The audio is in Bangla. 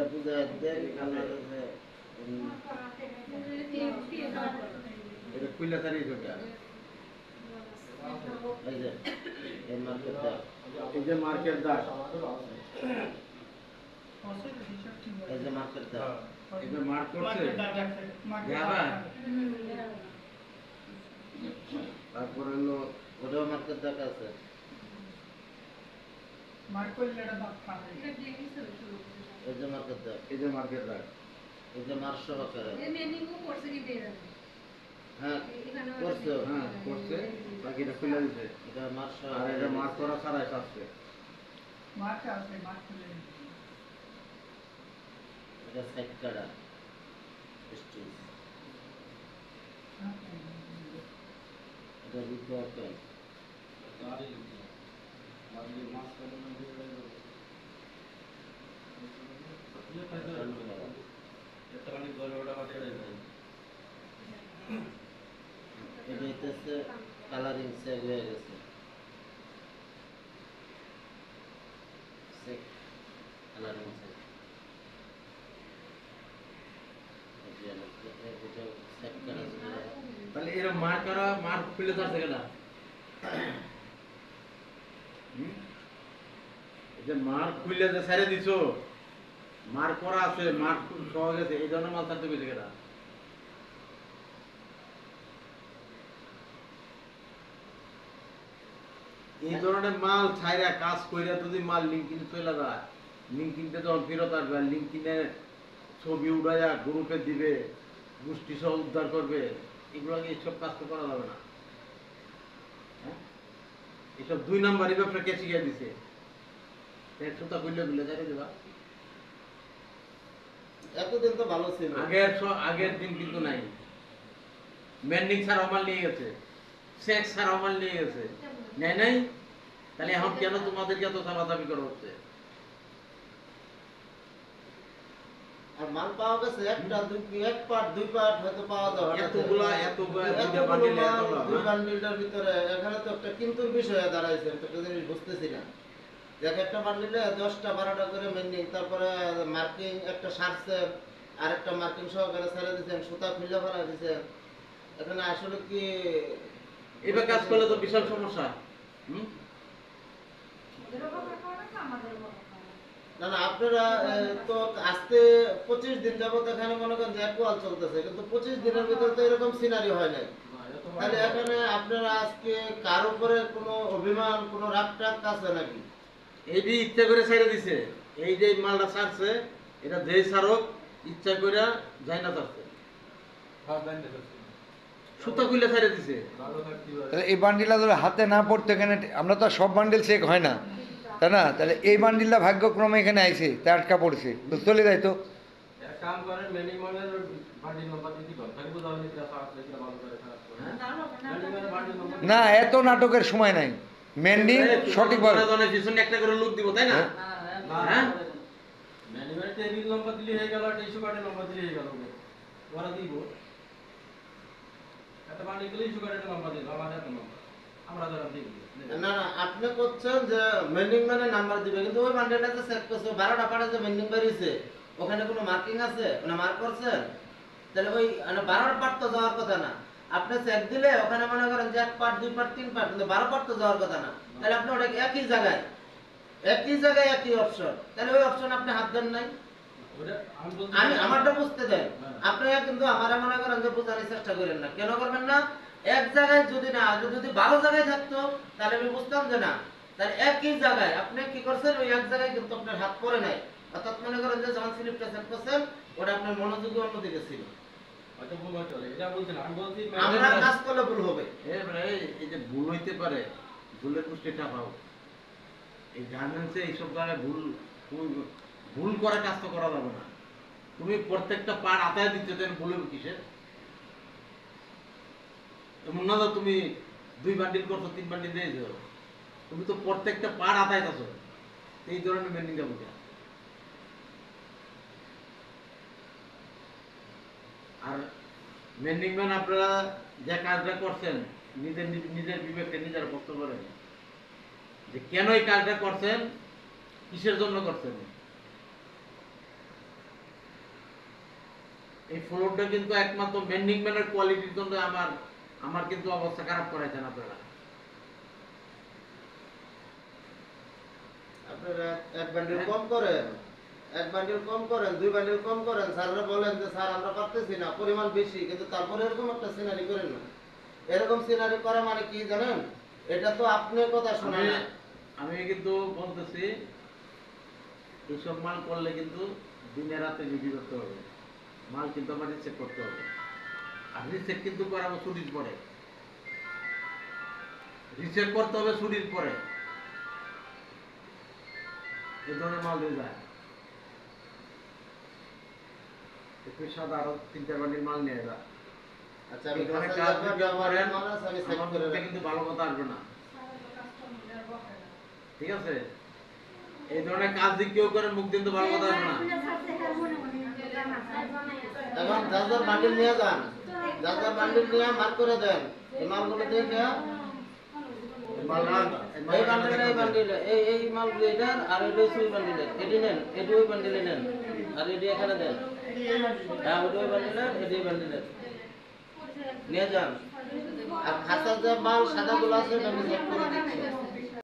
এটা পূজা দেন আপনাদের যে এটা কুইলা তারিখ ওটা এই যে এই মার্কেটটা এই যে মার্কেট দাগ এই যে মার্কেটটা এই যে মার্ক করছে যাবা তারপর হলো ওটাও মার্কেট দেখা আছে এই যে মার্কেটটা এই যে মার্কেট দাগ এই যে মার্শ আকারে হ্যাঁ করছে হ্যাঁ করছে বাকিটা খুলে দিছে এটা মার্শ আর এটা মার্ক করা ছাড়াই আসছে এটা সাইড কাটা স্টিচ এটা দিতে হবে এটা হইতেছে কালারিং সেভ হয়ে গেছে সেভ কালারিং সেভ তাহলে এরা মার্ক করা মার্ক খুলে যাচ্ছে কেন এই যে মার্ক খুলে যে ছেড়ে দিছো মার্ক করা আছে মার্ক সহ গেছে এই জন্য মাল ছাড়তে গেছে কেন এই ধরনের মাল ছাইরা কাজ কইরা যদি মাল লিঙ্কিং চলে যায় লিঙ্কিংতে যখন ফেরত আসবে লিঙ্কিনে ছবি উড়াইয়া গ্রুপে দিবে গোষ্ঠী সহ উদ্ধার করবে এগুলো এইসব কাজ তো করা যাবে না হ্যাঁ এইসব 2 নাম্বারই ব্যবসা কে শিখিয়ে দিছে সুতা খুললে খুলে যাবে দেবা এতদিন তো ভালো ছিল আগের দিন কিন্তু নাই মেন্ডিং ছাড়া মাল নিয়ে গেছে সেক্স ছাড়া মাল নিয়ে গেছে নাই নাই তাহলে এখন কেন তোমাদেরকে এত চালাচালি করা হচ্ছে আর মাল পাওয়া গেছে একটা এক পার্ট দুই পার্ট হয়তো পাওয়া যাবে এতগুলা দুইটা বান্ডিলে এতগুলা দুই বান্ডিলটার ভিতরে এখানে তো একটা কিন্তু বিষয় দাঁড়াইছে একটা জিনিস বুঝতেছি না দেখ একটা বান্ডিলে 10টা 12টা করে মেন্ডিং তারপরে মার্কিং একটা সারছে আর একটা মার্কিং সহকারে ছেড়ে দিয়েছেন সুতা খুলে ফেলা দিয়েছেন এখানে আসলে কি এবার কাজ করলে তো বিশাল সমস্যা না না আপনারা তো আজকে 25 দিন যাবত এখানে মনে করেন যে একোয়াল চলতেছে কিন্তু 25 দিনের ভিতরে তো এরকম সিনারি হয় নাই তাহলে এখানে আপনারা আজকে কার উপরে কোনো অভিমান কোনো রাগ টাগ আছে নাকি এই যে ইচ্ছা করে ছেড়ে দিছে এই যে মালটা ছাড়ছে এটা যে ছাড়ক ইচ্ছা করে যায় না ছাড়ছে সুতা খুলে ছেড়ে দিছে এই বান্ডিলটা ধরে হাতে না পড়তে এখানে আমরা তো সব বান্ডিল চেক হয় না তাই না তাহলে এই বান্ডিলটা ভাগ্যক্রমে এখানে আইছে তা আটকা পড়ছে তো চলে যায় তো কাম করেন মেনিমামের বান্ডিল নাম্বার দিতে কর তাকে বুঝাও যে এটা সার্চ করে ভালো করে খারাপ করে মেনিমামের বান্ডিল নাম্বার না এত নাটকের সময় নাই মেন্ডিং সঠিকভাবে পিছনে একটা করে লুক দিব তাই না হ্যাঁ মেনিমামের টেবিল নাম্বার দিলে হয়ে গেল আর ইস্যু কার্ডের নাম্বার দিলে হয়ে গেল ওরা দিব একটা বান্ডিল দিলে ইস্যু কার্ডের নাম্বার দিল আমার এত নাম্বার আমরা ধরা দিব না না আপনি করছেন যে মেন্ডিং মানে নাম্বার দিবে কিন্তু ওই বান্ডেলটা যে সেট করছে 12টা পাড়ে যে মেন্ডিং বেরিয়েছে ওখানে কোনো মার্কিং আছে মানে মার্ক করছেন তাহলে ওই মানে 12 পার্ট তো যাওয়ার কথা না আপনি চেক দিলে ওখানে মনে করেন যে এক পার্ট দুই পার্ট তিন পার্ট কিন্তু 12 পার্ট তো যাওয়ার কথা না তাহলে আপনি ওটা একই জায়গায় একই অপশন তাহলে ওই অপশন আপনি হাত দেন নাই আমি আমারটা বুঝতে দেন আপনারা কিন্তু আমারে মনে করেন যে বোঝানোর চেষ্টা করেন না কেন করবেন না এক জায়গায় যদি 12 জায়গায় থাকতো তাহলে আমি বুঝতাম যে না তাহলে একই জায়গায় আপনি কি করছেন ওই এক জায়গায় কিন্তু আপনার হাত পড়ে নাই অর্থাৎ মনে করেন যে যখন স্লিপটা সেট করছেন ওটা আপনার মনোযোগী অন্যদিকে ছিল হয়তো ভুল হতে পারে এটা বলছেন আমি বলছি আমরা কাজ করলে ভুল হবে এই যে ভুল হইতে পারে ভুলের পুষ্টিটা পাও এই গার্মেন্টসে এইসব জায়গায় ভুল করা কাজ তো করা যাবে না তুমি প্রত্যেকটা পার আতায় দিতে দেন ভুল কিসের এমন না তুমি 2 বান্ডিল করছো 3 বান্ডিল দিয়ে যাও তুমি তো প্রত্যেকটা পার আতায় আছো এই ধরনের মেন্ডিংটা বুঝা আর মেন্ডিং ম্যান আপনারা যে কাজটা করছেন নিজের বিবেককে নিজের ভক্ত করেন যে কেন এই কাজটা করছেন কিসের জন্য করছেন এই ফ্লোরটা কিন্তু একমাত্র মেন্ডিং ম্যানের কোয়ালিটির জন্য আমার কিন্তু অবস্থা খারাপ করাইছেন আপনারা। আপনারা এক বান্ডিল কম করেন, এক বান্ডিল কম করেন, 2 বান্ডিল কম করেন, স্যাররা বলেন যে স্যার আমরা পারতেছি না, পরিমাণ বেশি, কিন্তু তারপরে এরকম একটা সিনারি করেন না। এরকম সিনারি করা মানে কি জানেন, এটা তো আপনার কথা শোনা না। আমি কিন্তু বলতেছি এইসব মাল করলে কিন্তু দিনে রাতে ডিউটি করতে হবে, মাল কিন্তু আমার রিচেক করতে হবে। আর রিচেক কিন্তু করাবো ছুটির পরে, রিচেক করতে হবে ছুটির পরে। এই ধরনের মাল দিয়ে যায় একটু সাদা আরো 3-4 বান্ডিল মাল নিয়ে যায়। আচ্ছা আমি এখানে কাজ কাজ করব, যদি করেন মাল আছে আমি সেট আমার করে মধ্যে রাখি। কিন্তু ভালো কথা আসবে না, ঠিক আছে? এই ধরনের কাজ যদি কেউ করেন মুখ কিন্তু ভালো কথা আসবে না। এখন যার বান্ডিল নিয়ে যান, যার বান্ডিল নিয়ে মার্ক করে দেন, এই মালগুলো দেখে এই বান্ডিল এই মালগুলো এটার, আর এটা সুই বান্ডিলের, এটি নেন, এটি ওই বান্ডিলে নেন, আর এটি এখানে দেন। হ্যাঁ ওটা ওই বান্ডিলের, এটি ওই বান্ডিলের নিয়ে যান। আর খাসার যে মাল সাদাগুলো আছে এটা আমি চেক করে দিচ্ছি।